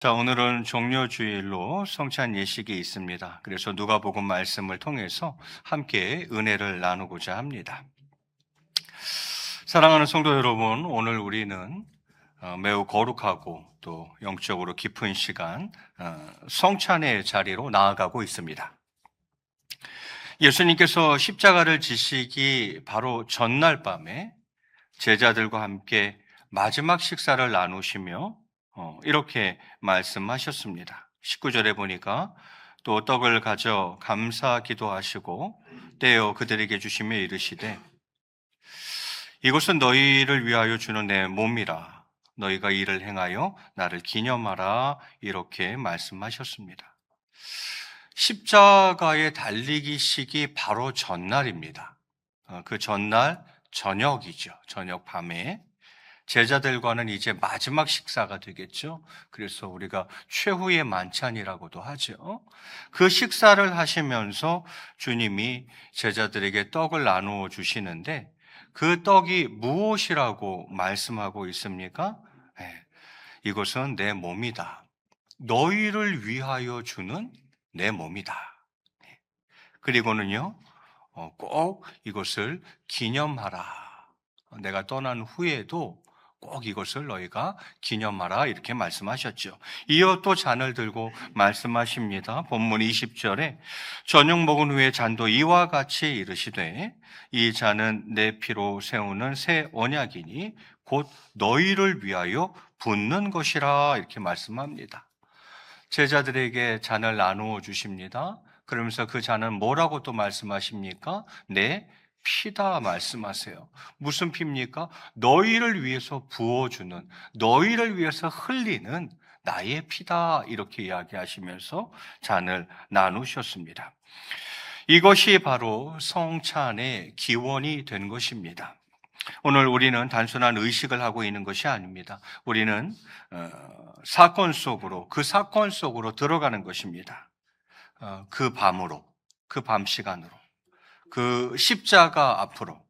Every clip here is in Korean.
자, 오늘은 종료주일로 성찬 예식이 있습니다. 그래서 누가복음 말씀을 통해서 함께 은혜를 나누고자 합니다. 사랑하는 성도 여러분, 오늘 우리는 매우 거룩하고 또 영적으로 깊은 시간, 성찬의 자리로 나아가고 있습니다. 예수님께서 십자가를 지시기 바로 전날 밤에 제자들과 함께 마지막 식사를 나누시며 이렇게 말씀하셨습니다. 19절에 보니까 또 떡을 가져 감사 기도하시고 떼어 그들에게 주시며 이르시되 이것은 너희를 위하여 주는 내 몸이라 너희가 이를 행하여 나를 기념하라 이렇게 말씀하셨습니다. 십자가에 달리기식이 바로 전날입니다. 그 전날 저녁이죠. 저녁 밤에 제자들과는 이제 마지막 식사가 되겠죠. 그래서 우리가 최후의 만찬이라고도 하죠. 그 식사를 하시면서 주님이 제자들에게 떡을 나누어 주시는데 그 떡이 무엇이라고 말씀하고 있습니까? 네, 이것은 내 몸이다. 너희를 위하여 주는 내 몸이다. 네. 그리고는요, 꼭 이것을 기념하라. 내가 떠난 후에도 꼭 이것을 너희가 기념하라 이렇게 말씀하셨죠. 이어 또 잔을 들고 말씀하십니다. 본문 20절에 저녁 먹은 후에 잔도 이와 같이 이르시되 이 잔은 내 피로 세우는 새 언약이니 곧 너희를 위하여 붓는 것이라 이렇게 말씀합니다. 제자들에게 잔을 나누어 주십니다. 그러면서 그 잔은 뭐라고 또 말씀하십니까? 내 피다 말씀하세요. 무슨 피입니까? 너희를 위해서 부어주는, 너희를 위해서 흘리는 나의 피다 이렇게 이야기하시면서 잔을 나누셨습니다. 이것이 바로 성찬의 기원이 된 것입니다. 오늘 우리는 단순한 의식을 하고 있는 것이 아닙니다. 우리는 사건 속으로, 그 사건 속으로 들어가는 것입니다. 그 밤으로, 그 밤 시간으로, 그 십자가 앞으로,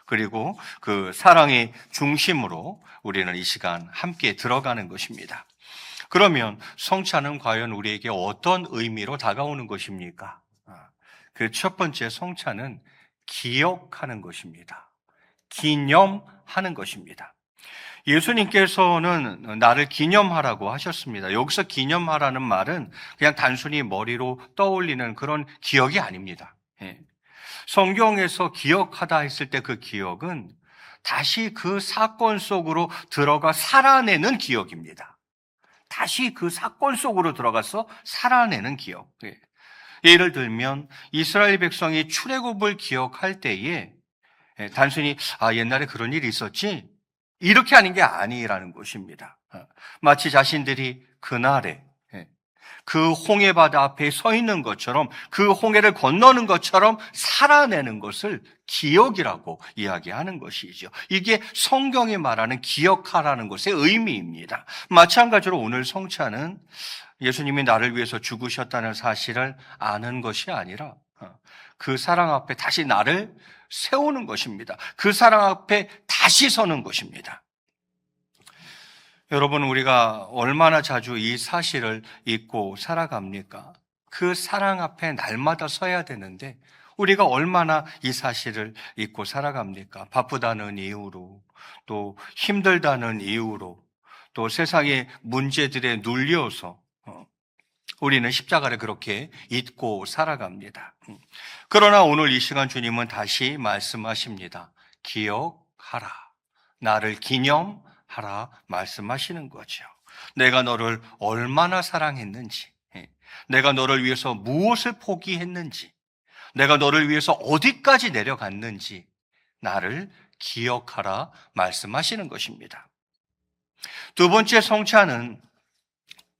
그리고 그 사랑의 중심으로 우리는 이 시간 함께 들어가는 것입니다. 그러면 성찬은 과연 우리에게 어떤 의미로 다가오는 것입니까? 그 첫 번째 성찬은 기억하는 것입니다. 기념하는 것입니다. 예수님께서는 나를 기념하라고 하셨습니다. 여기서 기념하라는 말은 그냥 단순히 머리로 떠올리는 그런 기억이 아닙니다. 성경에서 기억하다 했을 때 그 기억은 다시 그 사건 속으로 들어가 살아내는 기억입니다. 다시 그 사건 속으로 들어가서 살아내는 기억. 예를 들면 이스라엘 백성이 출애굽을 기억할 때에 단순히 옛날에 그런 일이 있었지 이렇게 하는 게 아니라는 것입니다. 마치 자신들이 그날에 그 홍해바다 앞에 서 있는 것처럼 그 홍해를 건너는 것처럼 살아내는 것을 기억이라고 이야기하는 것이죠. 이게 성경이 말하는 기억하라는 것의 의미입니다. 마찬가지로 오늘 성찬은 예수님이 나를 위해서 죽으셨다는 사실을 아는 것이 아니라 그 사랑 앞에 다시 나를 세우는 것입니다. 그 사랑 앞에 다시 서는 것입니다. 여러분, 우리가 얼마나 자주 이 사실을 잊고 살아갑니까? 그 사랑 앞에 날마다 서야 되는데 우리가 얼마나 이 사실을 잊고 살아갑니까? 바쁘다는 이유로, 또 힘들다는 이유로, 또 세상의 문제들에 눌려서 우리는 십자가를 그렇게 잊고 살아갑니다. 그러나 오늘 이 시간 주님은 다시 말씀하십니다. 기억하라. 나를 기념하라 말씀하시는 거죠. 내가 너를 얼마나 사랑했는지, 내가 너를 위해서 무엇을 포기했는지, 내가 너를 위해서 어디까지 내려갔는지 나를 기억하라 말씀하시는 것입니다. 두 번째 성찬은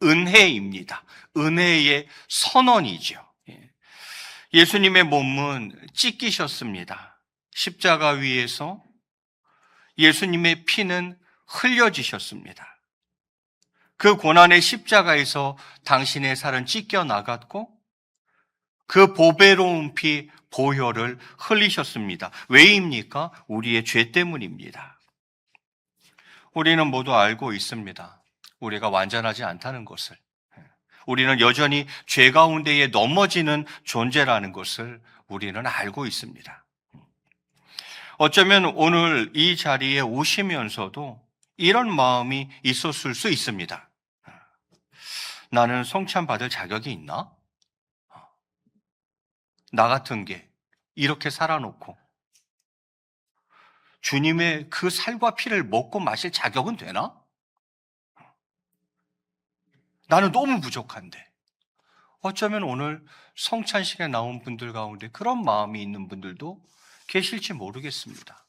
은혜입니다. 은혜의 선언이죠. 예수님의 몸은 찢기셨습니다. 십자가 위에서 예수님의 피는 흘려지셨습니다. 그 고난의 십자가에서 당신의 살은 찢겨 나갔고 그 보배로운 피 보혈을 흘리셨습니다. 왜입니까? 우리의 죄 때문입니다. 우리는 모두 알고 있습니다. 우리가 완전하지 않다는 것을, 우리는 여전히 죄 가운데에 넘어지는 존재라는 것을 우리는 알고 있습니다. 어쩌면 오늘 이 자리에 오시면서도 이런 마음이 있었을 수 있습니다. 나는 성찬 받을 자격이 있나? 나 같은 게 이렇게 살아놓고 주님의 그 살과 피를 먹고 마실 자격은 되나? 나는 너무 부족한데. 어쩌면 오늘 성찬식에 나온 분들 가운데 그런 마음이 있는 분들도 계실지 모르겠습니다.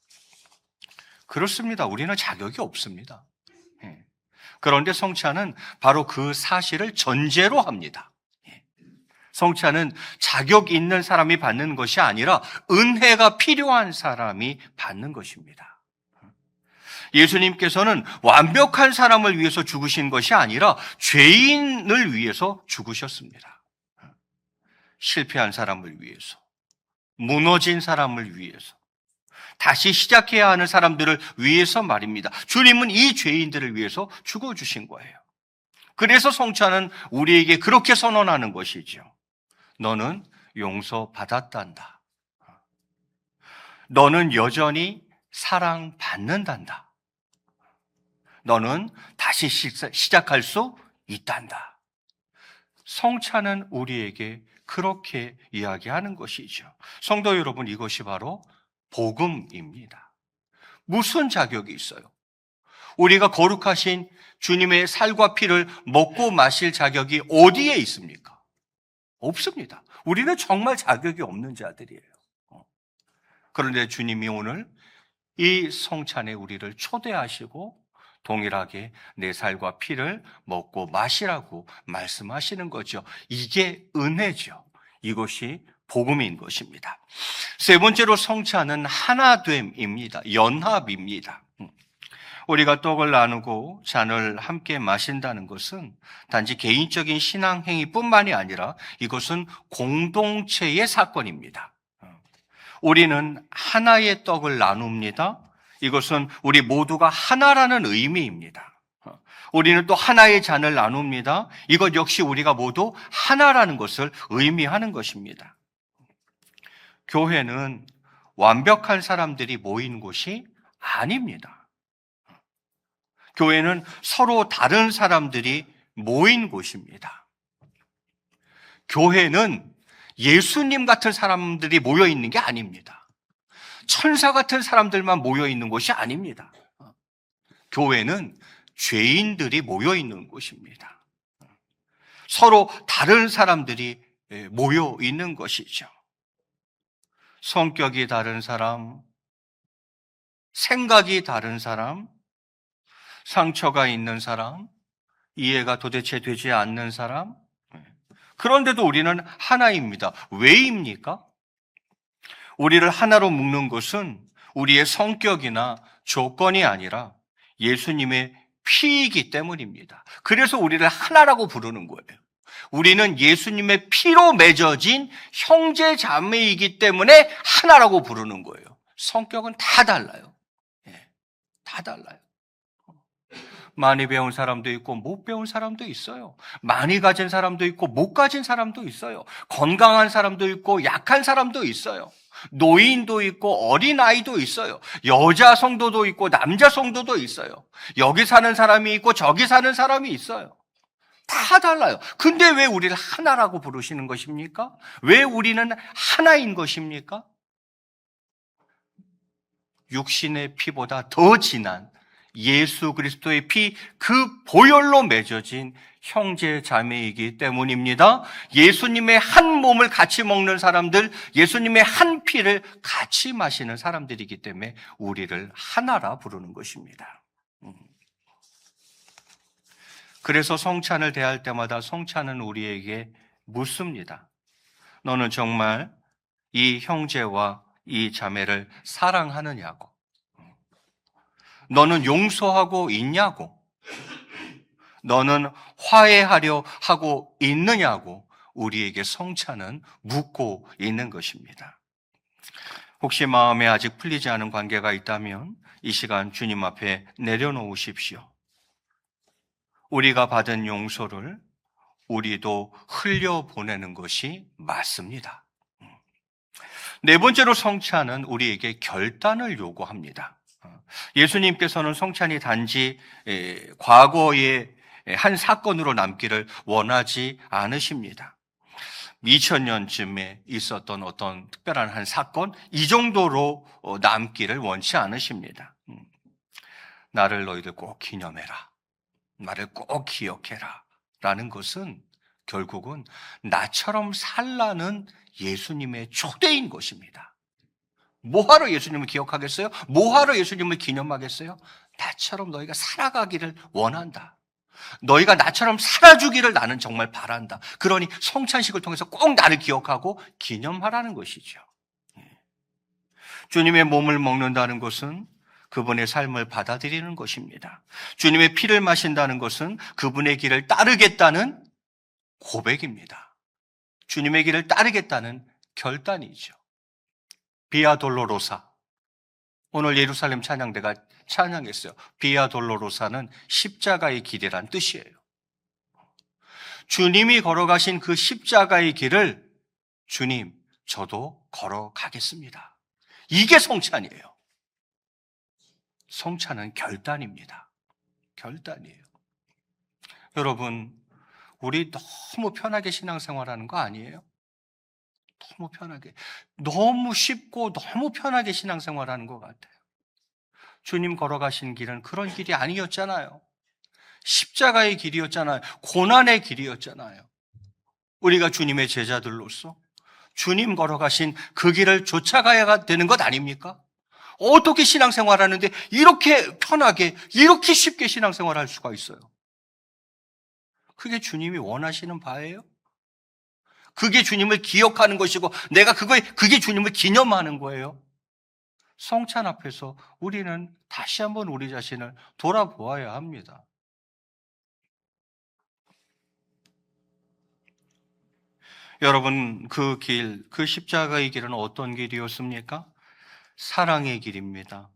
그렇습니다. 우리는 자격이 없습니다. 그런데 성찬은 바로 그 사실을 전제로 합니다. 성찬은 자격 있는 사람이 받는 것이 아니라 은혜가 필요한 사람이 받는 것입니다. 예수님께서는 완벽한 사람을 위해서 죽으신 것이 아니라 죄인을 위해서 죽으셨습니다. 실패한 사람을 위해서, 무너진 사람을 위해서, 다시 시작해야 하는 사람들을 위해서 말입니다. 주님은 이 죄인들을 위해서 죽어주신 거예요. 그래서 성찬은 우리에게 그렇게 선언하는 것이죠. 너는 용서받았단다. 너는 여전히 사랑받는단다. 너는 다시 시작할 수 있단다. 성찬은 우리에게 그렇게 이야기하는 것이죠. 성도 여러분, 이것이 바로 복음입니다. 무슨 자격이 있어요? 우리가 거룩하신 주님의 살과 피를 먹고 마실 자격이 어디에 있습니까? 없습니다. 우리는 정말 자격이 없는 자들이에요. 그런데 주님이 오늘 이 성찬에 우리를 초대하시고 동일하게 내 살과 피를 먹고 마시라고 말씀하시는 거죠. 이게 은혜죠. 이것이 복음인 것입니다. 세 번째로 성찬은 하나됨입니다. 연합입니다. 우리가 떡을 나누고 잔을 함께 마신다는 것은 단지 개인적인 신앙 행위뿐만이 아니라 이것은 공동체의 사건입니다. 우리는 하나의 떡을 나눕니다. 이것은 우리 모두가 하나라는 의미입니다. 우리는 또 하나의 잔을 나눕니다. 이것 역시 우리가 모두 하나라는 것을 의미하는 것입니다. 교회는 완벽한 사람들이 모인 곳이 아닙니다. 교회는 서로 다른 사람들이 모인 곳입니다. 교회는 예수님 같은 사람들이 모여 있는 게 아닙니다. 천사 같은 사람들만 모여 있는 곳이 아닙니다. 교회는 죄인들이 모여 있는 곳입니다. 서로 다른 사람들이 모여 있는 것이죠. 성격이 다른 사람, 생각이 다른 사람, 상처가 있는 사람, 이해가 도대체 되지 않는 사람. 그런데도 우리는 하나입니다. 왜입니까? 우리를 하나로 묶는 것은 우리의 성격이나 조건이 아니라 예수님의 피이기 때문입니다. 그래서 우리를 하나라고 부르는 거예요. 우리는 예수님의 피로 맺어진 형제 자매이기 때문에 하나라고 부르는 거예요. 성격은 다 달라요. 다 달라요. 많이 배운 사람도 있고 못 배운 사람도 있어요. 많이 가진 사람도 있고 못 가진 사람도 있어요. 건강한 사람도 있고 약한 사람도 있어요. 노인도 있고 어린아이도 있어요. 여자 성도도 있고 남자 성도도 있어요. 여기 사는 사람이 있고 저기 사는 사람이 있어요. 다 달라요. 근데 왜 우리를 하나라고 부르시는 것입니까? 왜 우리는 하나인 것입니까? 육신의 피보다 더 진한 예수 그리스도의 피, 그 보혈로 맺어진 형제 자매이기 때문입니다. 예수님의 한 몸을 같이 먹는 사람들, 예수님의 한 피를 같이 마시는 사람들이기 때문에 우리를 하나라 부르는 것입니다. 그래서 성찬을 대할 때마다 성찬은 우리에게 묻습니다. 너는 정말 이 형제와 이 자매를 사랑하느냐고. 너는 용서하고 있냐고. 너는 화해하려 하고 있느냐고 우리에게 성찬은 묻고 있는 것입니다. 혹시 마음에 아직 풀리지 않은 관계가 있다면 이 시간 주님 앞에 내려놓으십시오. 우리가 받은 용서를 우리도 흘려보내는 것이 맞습니다. 네 번째로 성찬은 우리에게 결단을 요구합니다. 예수님께서는 성찬이 단지 과거의 한 사건으로 남기를 원하지 않으십니다. 2000년쯤에 있었던 어떤 특별한 한 사건, 이 정도로 남기를 원치 않으십니다. 나를 너희들 꼭 기념해라. 나를 꼭 기억해라. 라는 것은 결국은 나처럼 살라는 예수님의 초대인 것입니다. 뭐하러 예수님을 기억하겠어요? 뭐하러 예수님을 기념하겠어요? 나처럼 너희가 살아가기를 원한다. 너희가 나처럼 살아주기를 나는 정말 바란다. 그러니 성찬식을 통해서 꼭 나를 기억하고 기념하라는 것이죠. 주님의 몸을 먹는다는 것은 그분의 삶을 받아들이는 것입니다. 주님의 피를 마신다는 것은 그분의 길을 따르겠다는 고백입니다. 주님의 길을 따르겠다는 결단이죠. 비아 돌로로사. 오늘 예루살렘 찬양대가 찬양했어요. 비아 돌로로사는 십자가의 길이란 뜻이에요. 주님이 걸어가신 그 십자가의 길을 주님, 저도 걸어가겠습니다. 이게 성찬이에요. 성찬은 결단입니다. 결단이에요. 여러분, 우리 너무 편하게 신앙생활하는 거 아니에요? 너무 편하게, 너무 쉽고 너무 편하게 신앙생활하는 것 같아요. 주님 걸어가신 길은 그런 길이 아니었잖아요. 십자가의 길이었잖아요. 고난의 길이었잖아요. 우리가 주님의 제자들로서 주님 걸어가신 그 길을 쫓아가야 되는 것 아닙니까? 어떻게 신앙생활하는데 이렇게 편하게, 이렇게 쉽게 신앙생활할 수가 있어요? 그게 주님이 원하시는 바예요? 그게 주님을 기억하는 것이고 내가 그게 주님을 기념하는 거예요. 성찬 앞에서 우리는 다시 한번 우리 자신을 돌아보아야 합니다. 여러분, 그 길, 그 십자가의 길은 어떤 길이었습니까? 사랑의 길입니다.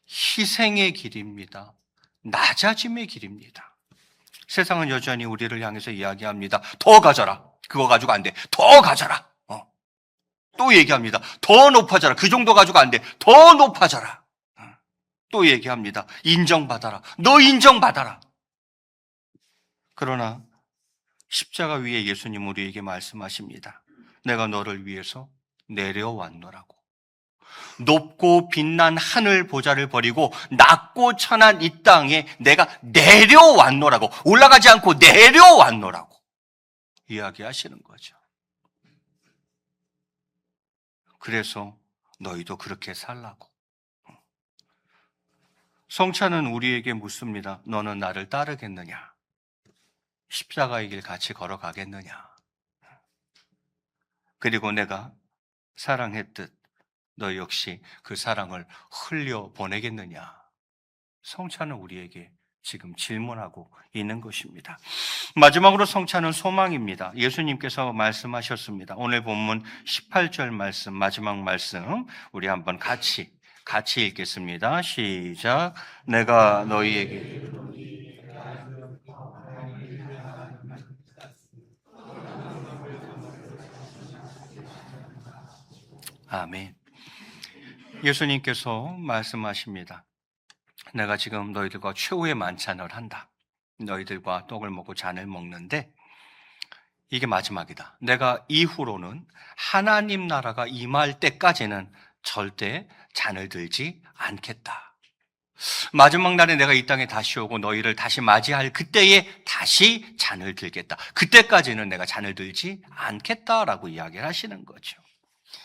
희생의 길입니다. 낮아짐의 길입니다. 세상은 여전히 우리를 향해서 이야기합니다. 더 가져라. 그거 가지고 안 돼. 더 가져라. 또 얘기합니다. 더 높아져라. 그 정도 가지고 안 돼. 더 높아져라. 또 얘기합니다. 인정받아라. 너 인정받아라. 그러나 십자가 위에 예수님 우리에게 말씀하십니다. 내가 너를 위해서 내려왔노라고. 높고 빛난 하늘 보좌를 버리고 낮고 천한 이 땅에 내가 내려왔노라고. 올라가지 않고 내려왔노라고 이야기하시는 거죠. 그래서 너희도 그렇게 살라고. 성찬은 우리에게 묻습니다. 너는 나를 따르겠느냐? 십자가의 길 같이 걸어가겠느냐? 그리고 내가 사랑했듯 너 역시 그 사랑을 흘려보내겠느냐? 성찬은 우리에게 지금 질문하고 있는 것입니다. 마지막으로 성찬은 소망입니다. 예수님께서 말씀하셨습니다. 오늘 본문 18절 말씀, 마지막 말씀 우리 한번 같이 읽겠습니다. 시작. 내가 너희에게 아멘. 예수님께서 말씀하십니다. 내가 지금 너희들과 최후의 만찬을 한다. 너희들과 떡을 먹고 잔을 먹는데 이게 마지막이다. 내가 이후로는 하나님 나라가 임할 때까지는 절대 잔을 들지 않겠다. 마지막 날에 내가 이 땅에 다시 오고 너희를 다시 맞이할 그때에 다시 잔을 들겠다. 그때까지는 내가 잔을 들지 않겠다라고 이야기를 하시는 거죠.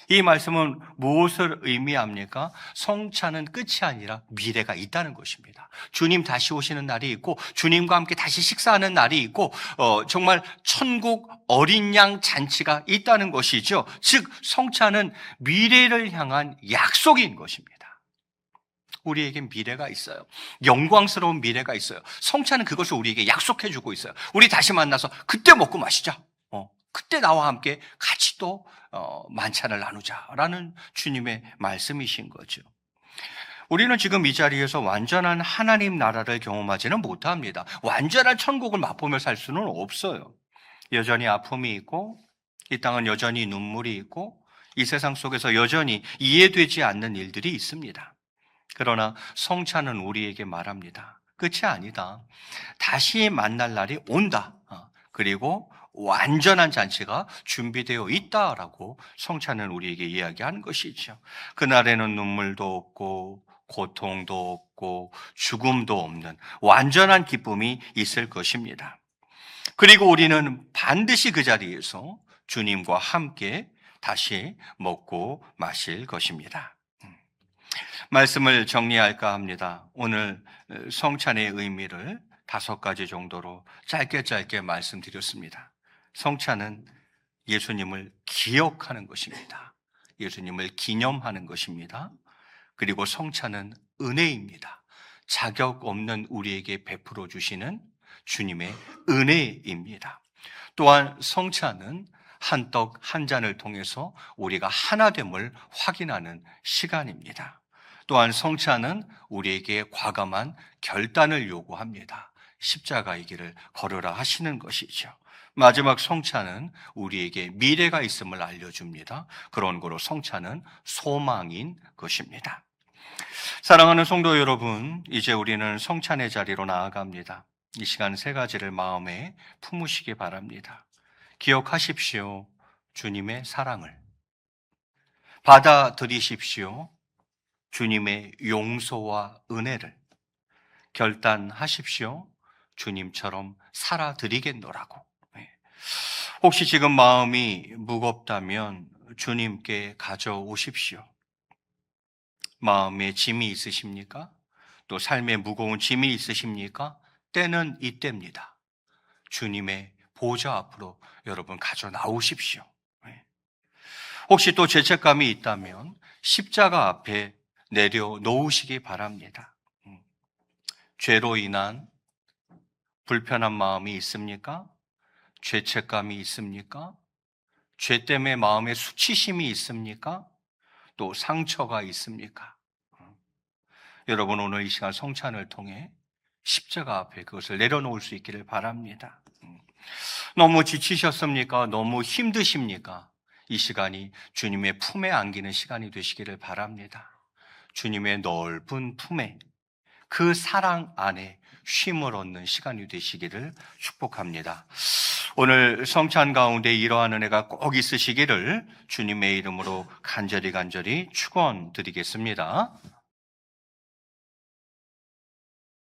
이 말씀은 무엇을 의미합니까? 성찬은 끝이 아니라 미래가 있다는 것입니다. 주님 다시 오시는 날이 있고 주님과 함께 다시 식사하는 날이 있고 정말 천국 어린 양 잔치가 있다는 것이죠. 즉 성찬은 미래를 향한 약속인 것입니다. 우리에겐 미래가 있어요. 영광스러운 미래가 있어요. 성찬은 그것을 우리에게 약속해 주고 있어요. 우리 다시 만나서 그때 먹고 마시자. 그때 나와 함께 같이 또 만찬을 나누자라는 주님의 말씀이신 거죠. 우리는 지금 이 자리에서 완전한 하나님 나라를 경험하지는 못합니다. 완전한 천국을 맛보며 살 수는 없어요. 여전히 아픔이 있고, 이 땅은 여전히 눈물이 있고, 이 세상 속에서 여전히 이해되지 않는 일들이 있습니다. 그러나 성찬은 우리에게 말합니다. 끝이 아니다. 다시 만날 날이 온다. 그리고 완전한 잔치가 준비되어 있다라고 성찬은 우리에게 이야기하는 것이죠. 그날에는 눈물도 없고 고통도 없고 죽음도 없는 완전한 기쁨이 있을 것입니다. 그리고 우리는 반드시 그 자리에서 주님과 함께 다시 먹고 마실 것입니다. 말씀을 정리할까 합니다. 오늘 성찬의 의미를 5가지 정도로 짧게 말씀드렸습니다. 성찬은 예수님을 기억하는 것입니다. 예수님을 기념하는 것입니다. 그리고 성찬은 은혜입니다. 자격 없는 우리에게 베풀어 주시는 주님의 은혜입니다. 또한 성찬은 한 떡 한 잔을 통해서 우리가 하나됨을 확인하는 시간입니다. 또한 성찬은 우리에게 과감한 결단을 요구합니다. 십자가의 길을 걸으라 하시는 것이죠. 마지막 성찬은 우리에게 미래가 있음을 알려줍니다. 그런 거로 성찬은 소망인 것입니다. 사랑하는 성도 여러분, 이제 우리는 성찬의 자리로 나아갑니다. 이 시간 3가지를 마음에 품으시기 바랍니다. 기억하십시오. 주님의 사랑을. 받아들이십시오. 주님의 용서와 은혜를. 결단하십시오. 주님처럼 살아드리겠노라고. 혹시 지금 마음이 무겁다면 주님께 가져오십시오. 마음에 짐이 있으십니까? 또 삶에 무거운 짐이 있으십니까? 때는 이때입니다. 주님의 보좌 앞으로 여러분 가져 나오십시오. 혹시 또 죄책감이 있다면 십자가 앞에 내려놓으시기 바랍니다. 죄로 인한 불편한 마음이 있습니까? 죄책감이 있습니까? 죄 때문에 마음에 수치심이 있습니까? 또 상처가 있습니까? 여러분 오늘 이 시간 성찬을 통해 십자가 앞에 그것을 내려놓을 수 있기를 바랍니다. 너무 지치셨습니까? 너무 힘드십니까? 이 시간이 주님의 품에 안기는 시간이 되시기를 바랍니다. 주님의 넓은 품에 그 사랑 안에 쉼을 얻는 시간이 되시기를 축복합니다. 오늘 성찬 가운데 이러한 은혜가 꼭 있으시기를 주님의 이름으로 간절히 축원드리겠습니다.